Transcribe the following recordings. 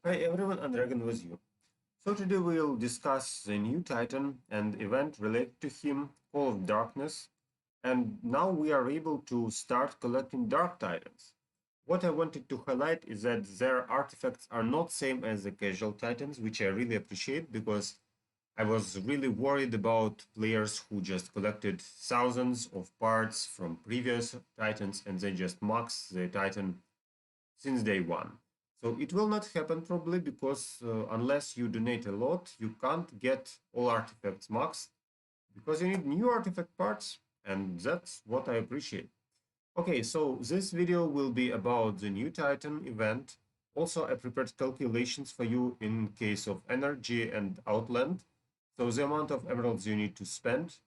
Hi everyone, and Dragon with you. So today we'll discuss the new Titan and event related to him, Call of Darkness. And now we are able to start collecting Dark Titans. What I wanted to highlight is that their artifacts are not same as the casual Titans, which I really appreciate because I was really worried about players who just collected thousands of parts from previous Titans and they just max the Titan since day one. So it will not happen probably because unless you donate a lot, you can't get all artifacts maxed because you need new artifact parts, and that's what I appreciate. Okay, so this video will be about the new Titan event. Also, I prepared calculations for you in case of Energy and Outland. So the amount of emeralds you need to spend.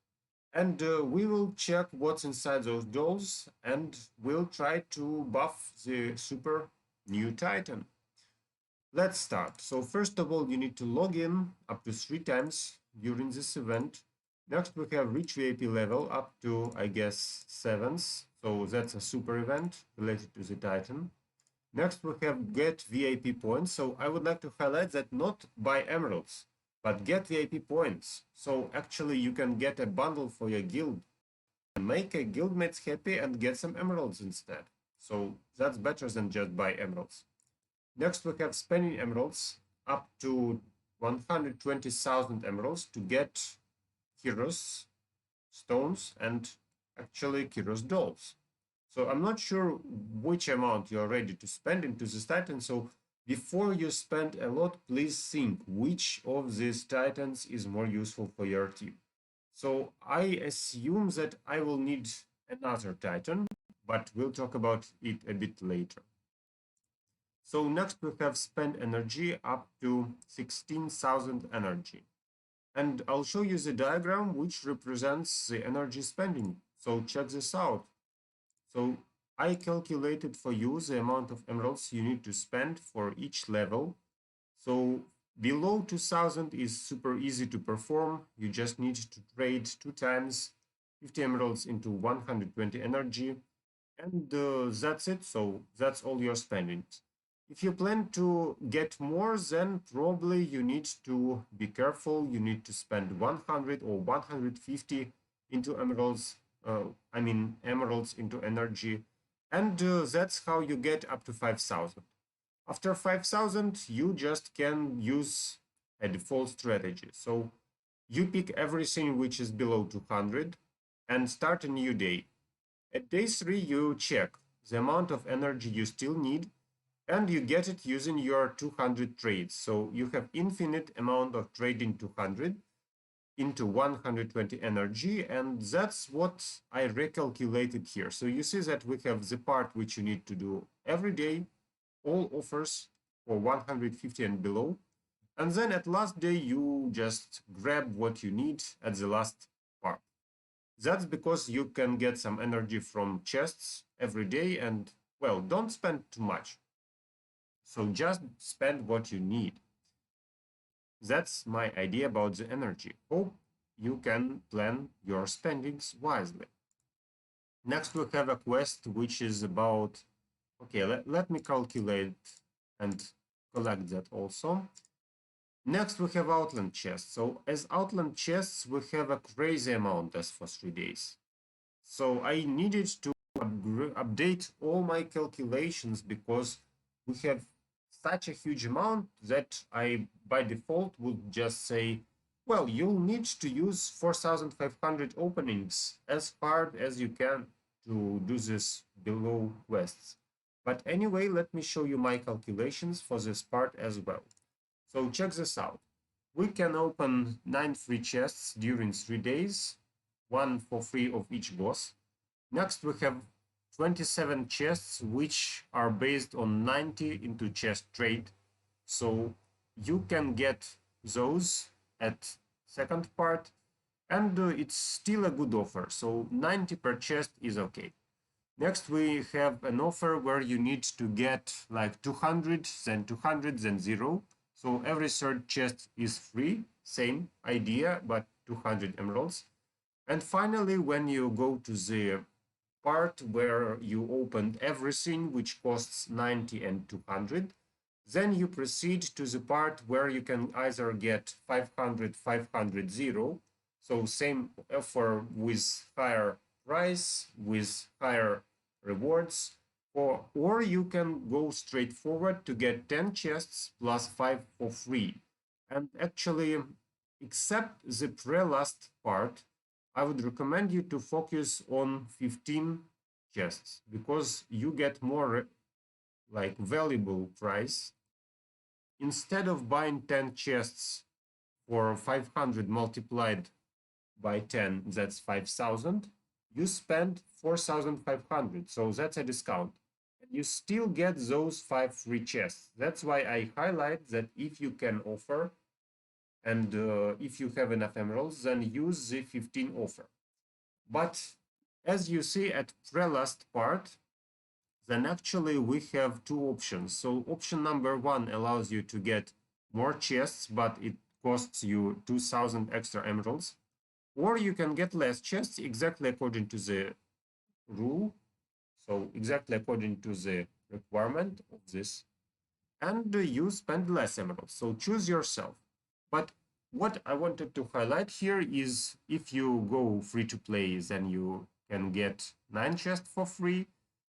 And we will check what's inside those dolls and we'll try to buff the super new Titan. Let's start. So first of all, you need to log in up to 3 times during this event. Next, we have reach VIP level up to, I guess, 7th. So that's a super event related to the Titan. Next, we have get VIP points. So I would like to highlight that not buy emeralds, but get VIP points. So actually, you can get a bundle for your guild and make a guildmates happy and get some emeralds instead. So that's better than just buy emeralds. Next, we have spending emeralds up to 120,000 emeralds to get Keiros stones and actually Keiros dolls. So I'm not sure which amount you're ready to spend into this Titan. So before you spend a lot, please think which of these Titans is more useful for your team. So I assume that I will need another Titan, but we'll talk about it a bit later. So next we have spend energy up to 16,000 energy. And I'll show you the diagram which represents the energy spending. So check this out. So I calculated for you the amount of emeralds you need to spend for each level. So below 2000 is super easy to perform. You just need to trade 2 times 50 emeralds into 120 energy. And that's it. So that's all your spending. If you plan to get more, then probably you need to be careful. You need to spend 100 or 150 into emeralds. Emeralds into energy. And that's how you get up to 5,000. After 5,000, you just can use a default strategy. So you pick everything which is below 200 and start a new day. At day 3, you check the amount of energy you still need and you get it using your 200 trades. So you have infinite amount of trading 200 into 120 energy, and that's what I recalculated here. So you see that we have the part which you need to do every day, all offers for 150 and below. And then at last day, you just grab what you need at the last part. That's because you can get some energy from chests every day and, well, don't spend too much. So just spend what you need. That's my idea about the energy. Hope you can plan your spendings wisely. Next, we have a quest which is about, okay, let me calculate and collect that also. Next, we have Outland chests. So as Outland chests, we have a crazy amount as for 3 days. So I needed to update all my calculations because we have such a huge amount that I, by default, would just say, well, you'll need to use 4,500 openings as hard as you can to do this below quests. But anyway, let me show you my calculations for this part as well. So check this out. We can open 9 free chests during 3 days, 1 for free of each boss. Next, we have 27 chests, which are based on 90 into chest trade. So you can get those at second part, and it's still a good offer. So 90 per chest is okay. Next, we have an offer where you need to get like 200, then 200, then 0. So every third chest is free, same idea, but 200 emeralds. And finally, when you go to the part where you opened everything, which costs 90 and 200, Then you proceed to the part where you can either get 500, 500, 0. So same offer with higher price, with higher rewards, or you can go straight forward to get 10 chests plus 5 for free. And actually, except the pre-last part, I would recommend you to focus on 15 chests because you get more like valuable price. Instead of buying 10 chests for 500 multiplied by 10, that's 5,000, you spend 4,500. So that's a discount. And you still get those 5 free chests. That's why I highlight that if you can offer and if you have enough emeralds, then use the 15 offer. But as you see at pre-last part, then actually we have two options. So option number one allows you to get more chests, but it costs you 2,000 extra emeralds. Or you can get less chests exactly according to the rule. So exactly according to the requirement of this. And you spend less emeralds. So choose yourself. But what I wanted to highlight here is if you go free to play, then you can get 9 chests for free.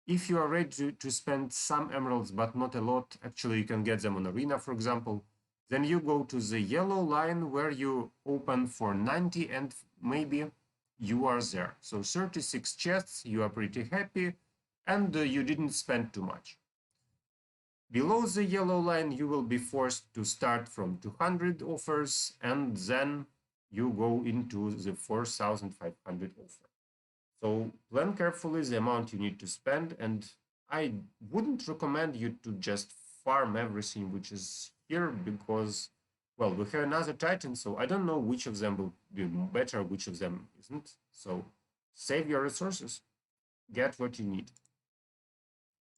If you are ready to spend some emeralds, but not a lot, actually you can get them on Arena, for example, then you go to the yellow line where you open for 90 and maybe you are there. So 36 chests, you are pretty happy and you didn't spend too much. Below the yellow line, you will be forced to start from 200 offers and then you go into the 4,500 offer. So plan carefully the amount you need to spend, and I wouldn't recommend you to just farm everything which is here because, well, we have another Titan, so I don't know which of them will be better, which of them isn't. So save your resources, get what you need.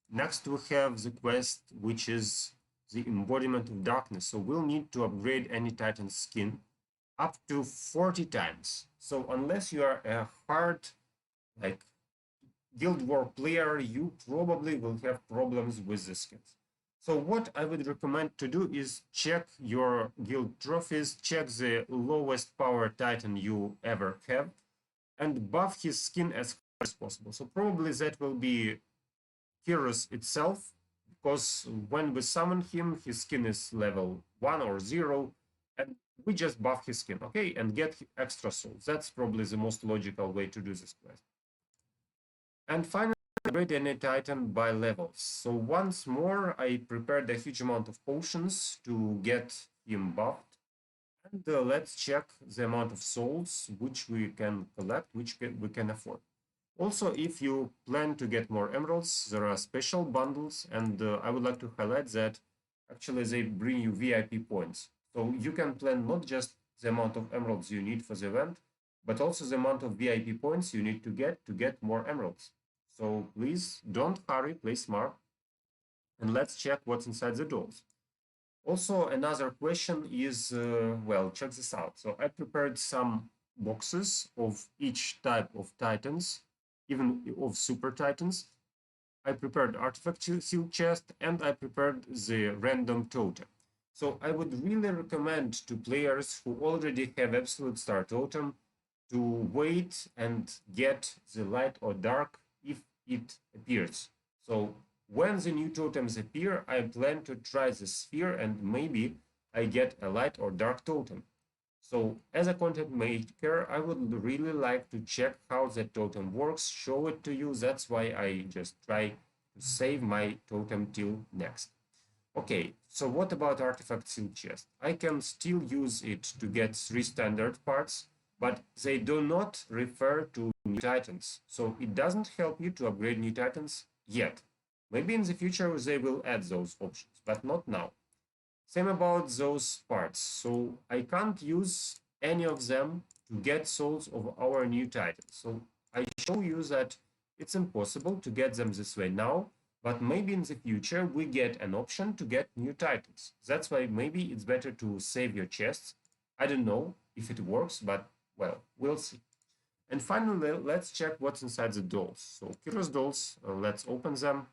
Next, we have the quest, which is the embodiment of darkness. So we'll need to upgrade any Titan skin up to 40 times. So unless you are a hard like Guild War player, you probably will have problems with the skins. So what I would recommend to do is check your guild trophies, check the lowest power Titan you ever have, and buff his skin as high as possible. So probably that will be Keiros itself, because when we summon him, his skin is level 1 or 0, and we just buff his skin, okay, and get extra souls. That's probably the most logical way to do this quest. And finally, upgrade any Titan by levels. So once more, I prepared a huge amount of potions to get him buffed. And let's check the amount of souls which we can collect, which we can afford. Also, if you plan to get more emeralds, there are special bundles, and I would like to highlight that actually they bring you VIP points. So you can plan not just the amount of emeralds you need for the event, but also the amount of VIP points you need to get more emeralds. So please don't hurry, play smart, and let's check what's inside the dolls. Also, another question is, well, check this out. So I prepared some boxes of each type of Titans, even of Super Titans. I prepared artifact seal chest, and I prepared the random totem. So I would really recommend to players who already have absolute star totem to wait and get the light or dark if it appears. So when the new totems appear, I plan to try the sphere and maybe I get a light or dark totem. So as a content maker, I would really like to check how that totem works, show it to you. That's why I just try to save my totem till next. Okay, so what about artifact seal chest? I can still use it to get 3 standard parts, but they do not refer to new titans. So it doesn't help you to upgrade new titans yet. Maybe in the future they will add those options, but not now. Same about those parts. So I can't use any of them to get souls of our new titans. So I show you that it's impossible to get them this way now, but maybe in the future we get an option to get new titans. That's why maybe it's better to save your chests. I don't know if it works, but well, we'll see. And finally, let's check what's inside the dolls. So Keiros dolls, let's open them.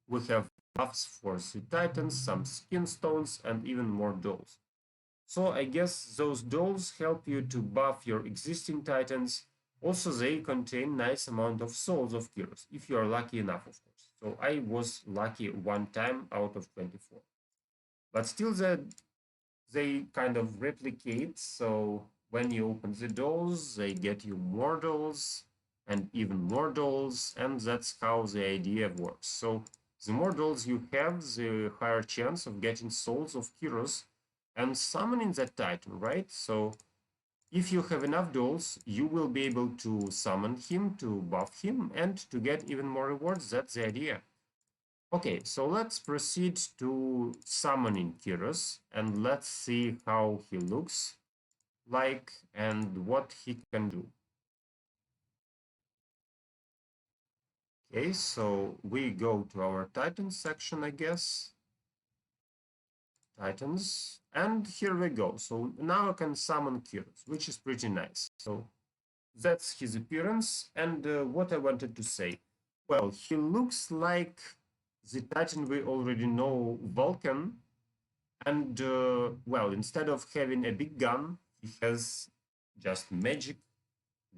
We have buffs for the titans, some skin stones, and even more dolls. So I guess those dolls help you to buff your existing titans. Also, they contain nice amount of souls of Keiros, if you are lucky enough, of course. So I was lucky one time out of 24. But still, they kind of replicate. So when you open the dolls, they get you more dolls and even more dolls, and that's how the idea works. So the more dolls you have, the higher chance of getting souls of Keiros and summoning that titan, right? So if you have enough dolls, you will be able to summon him, to buff him, and to get even more rewards. That's the idea. Okay, so let's proceed to summoning Keiros, and let's see how he looks like and what he can do. Okay, so we go to our Titans section, I guess. Titans, and here we go. So now I can summon Keiros, which is pretty nice. So that's his appearance, and what I wanted to say. Well, he looks like the Titan we already know, Vulcan, and well, instead of having a big gun, he has just magic,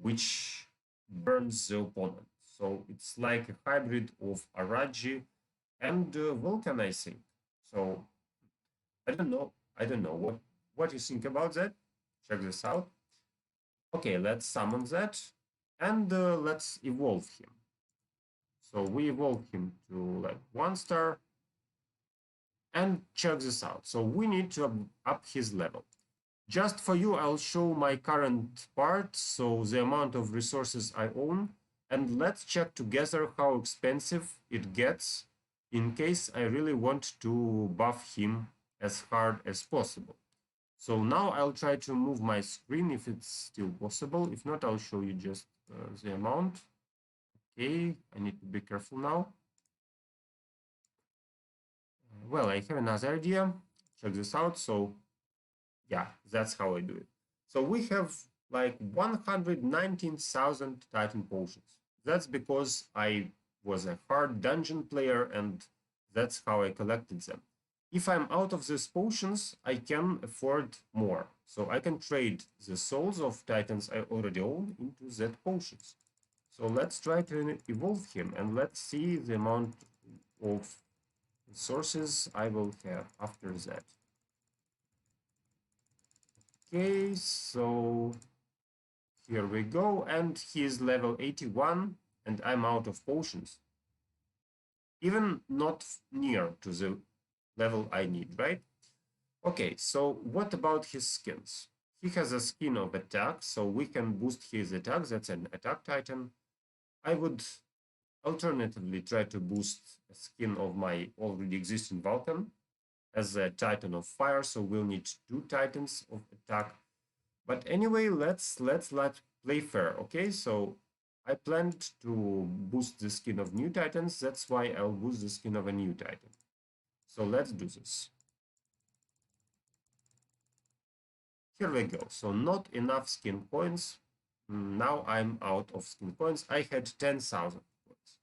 which burns the opponent. So it's like a hybrid of Araji and Vulcan, I think. So I don't know. I don't know what you think about that. Check this out. Okay, let's summon that, and let's evolve him. So we evolve him to like 1 star, and check this out. So we need to up his level. Just for you, I'll show my current part, so the amount of resources I own, and let's check together how expensive it gets in case I really want to buff him as hard as possible. So now I'll try to move my screen if it's still possible. If not, I'll show you just the amount. Okay, I need to be careful now. Well, I have another idea. Check this out. So yeah, that's how I do it. So we have like 119,000 Titan potions. That's because I was a hard dungeon player and that's how I collected them. If I'm out of these potions, I can afford more. So I can trade the souls of Titans I already own into that potions. So let's try to evolve him and let's see the amount of resources I will have after that. Okay, so here we go, and he is level 81, and I'm out of potions. Even not near to the level I need, right? Okay, so what about his skins? He has a skin of attack, so we can boost his attack. That's an attack titan. I would alternatively try to boost a skin of my already existing Vulcan as a titan of fire, so we'll need 2 titans of attack. But anyway, let's play fair, okay? So I planned to boost the skin of new titans. That's why I'll boost the skin of a new titan. So let's do this. Here we go. So not enough skin points. Now I'm out of skin points. I had 10,000 points.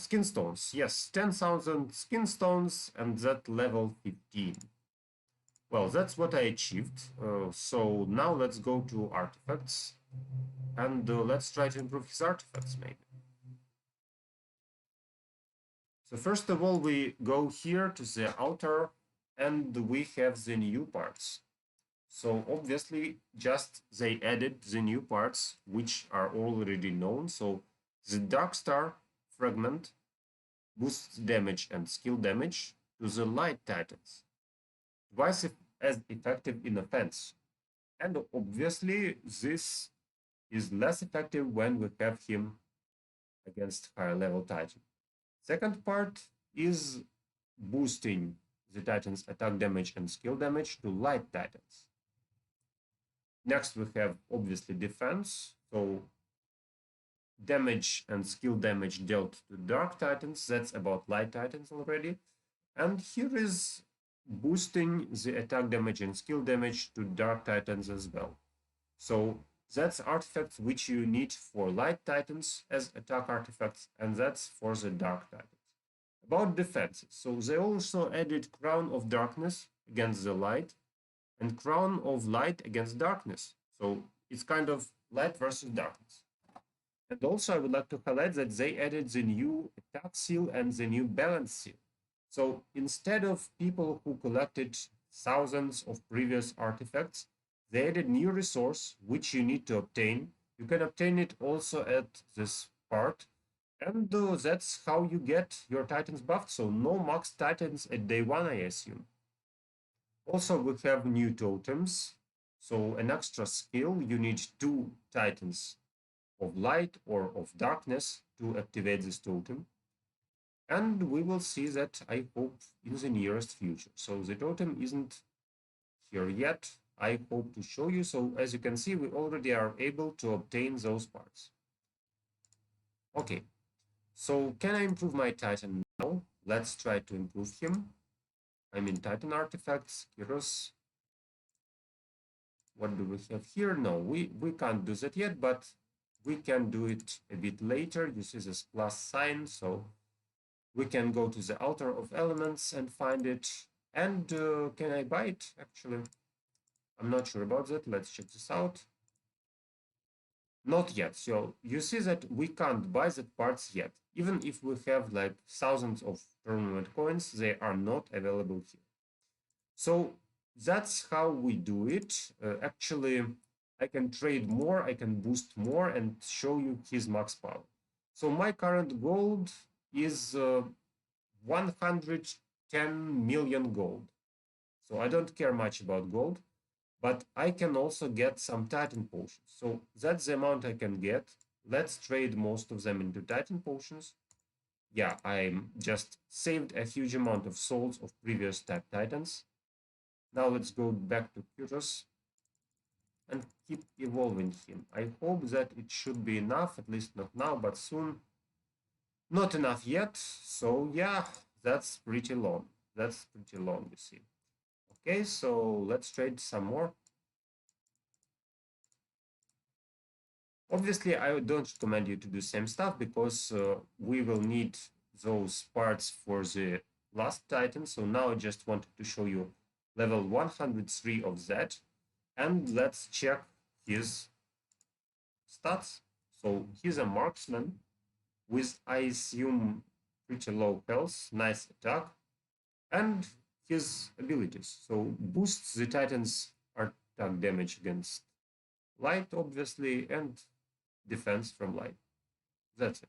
Skin stones. Yes, 10,000 skin stones and that level 15. Well, that's what I achieved. So now let's go to artifacts and let's try to improve his artifacts maybe. So first of all, we go here to the outer and we have the new parts. So obviously just they added the new parts which are already known. So the Dark Star fragment boosts damage and skill damage to the Light Titans, twice as effective in offense. And obviously this is less effective when we have him against higher level Titan. Second part is boosting the Titan's attack damage and skill damage to Light Titans. Next we have obviously defense, so damage and skill damage dealt to Dark Titans, that's about Light Titans already. And here is boosting the attack damage and skill damage to Dark Titans as well. So that's artifacts which you need for Light Titans as attack artifacts, and that's for the Dark Titans. About defenses, so they also added Crown of Darkness against the light and Crown of Light against darkness. So it's kind of light versus darkness. And also I would like to highlight that they added the new attack seal and the new balance seal. So instead of people who collected thousands of previous artifacts, they added new resource which you need to obtain. You can obtain it also at this part. And that's how you get your Titans buffed. So no max Titans at day one, I assume. Also, we have new totems. So an extra skill, you need 2 Titans of light or of darkness to activate this totem. And we will see that, I hope, in the nearest future. So the totem isn't here yet. I hope to show you. So as you can see, we already are able to obtain those parts. Okay, so can I improve my Titan now? Let's try to improve him. I'm in Titan artifacts, Keiros. What do we have here? No, we can't do that yet, but we can do it a bit later. You see this plus sign, so we can go to the altar of elements and find it. And can I buy it, actually? I'm not sure about that. Let's check this out. Not yet. So you see that we can't buy that parts yet. Even if we have like thousands of tournament coins, they are not available here. So that's how we do it. Actually, I can trade more, I can boost more and show you his max power. So my current gold is 110 million gold. So I don't care much about gold, but I can also get some Titan potions. So that's the amount I can get. Let's trade most of them into Titan potions. Yeah, I just saved a huge amount of souls of previous type Titans. Now let's go back to Keiros and keep evolving him. I hope that it should be enough, at least not now, but soon. Not enough yet, so yeah, that's pretty long. That's pretty long, you see. Okay, so let's trade some more. Obviously, I don't recommend you to do same stuff because we will need those parts for the last Titan. So now I just wanted to show you level 103 of that. And let's check his stats. So he's a marksman with, I assume, pretty low health, nice attack, and his abilities. So boosts the Titan's attack damage against light, obviously, and defense from light. That's it.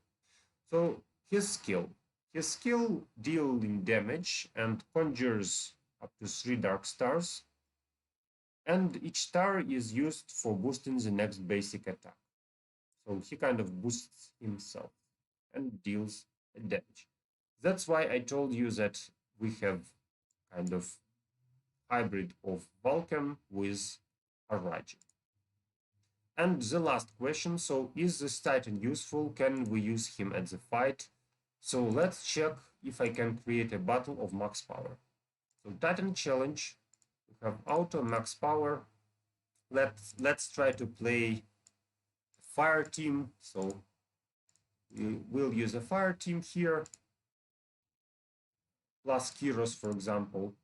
So his skill. His skill dealing damage and conjures up to 3 dark stars, and each star is used for boosting the next basic attack. So he kind of boosts himself and deals damage. That's why I told you that we have kind of hybrid of Vulcan with Araji. And the last question, so is this Titan useful? Can we use him at the fight? So let's check if I can create a battle of max power. So Titan challenge, we have auto max power. Let's try to play fire team. So we will use a fire team here, plus Keiros, for example.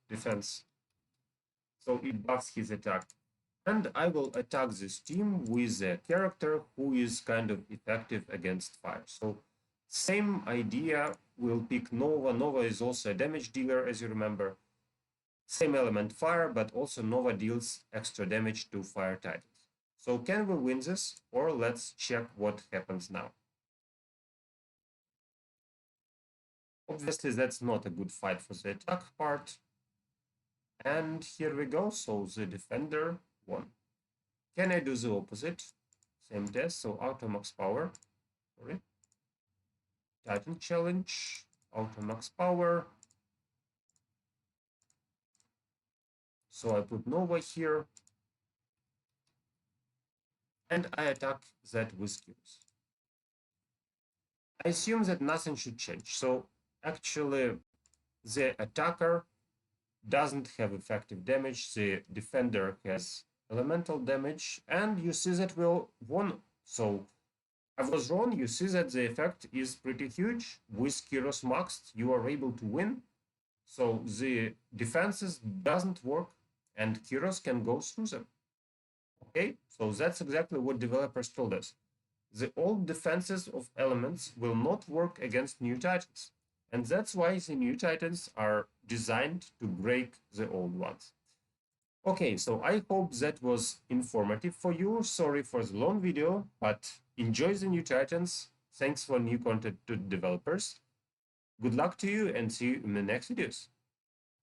Defense. So it buffs his attack. And I will attack this team with a character who is kind of effective against fire. So same idea, we'll pick Nova. Nova is also a damage dealer, as you remember. Same element fire, but also Nova deals extra damage to fire titans. So can we win this? Or let's check what happens now. Obviously, that's not a good fight for the attack part. And here we go. So the defender won. Can I do the opposite? Same test. So auto max power. Sorry. Titan challenge. Auto max power. So I put Nova here. And I attack that with Keiros. I assume that nothing should change. So actually, the attacker doesn't have effective damage. The defender has elemental damage. And you see that we won. So I was wrong. You see that the effect is pretty huge. With Keiros maxed, you are able to win. So the defenses doesn't work and Keiros can go through them. Okay, so that's exactly what developers told us. The old defenses of elements will not work against new titans. And that's why the new titans are designed to break the old ones. Okay, so I hope that was informative for you. Sorry for the long video, but enjoy the new titans. Thanks for new content to developers. Good luck to you and see you in the next videos.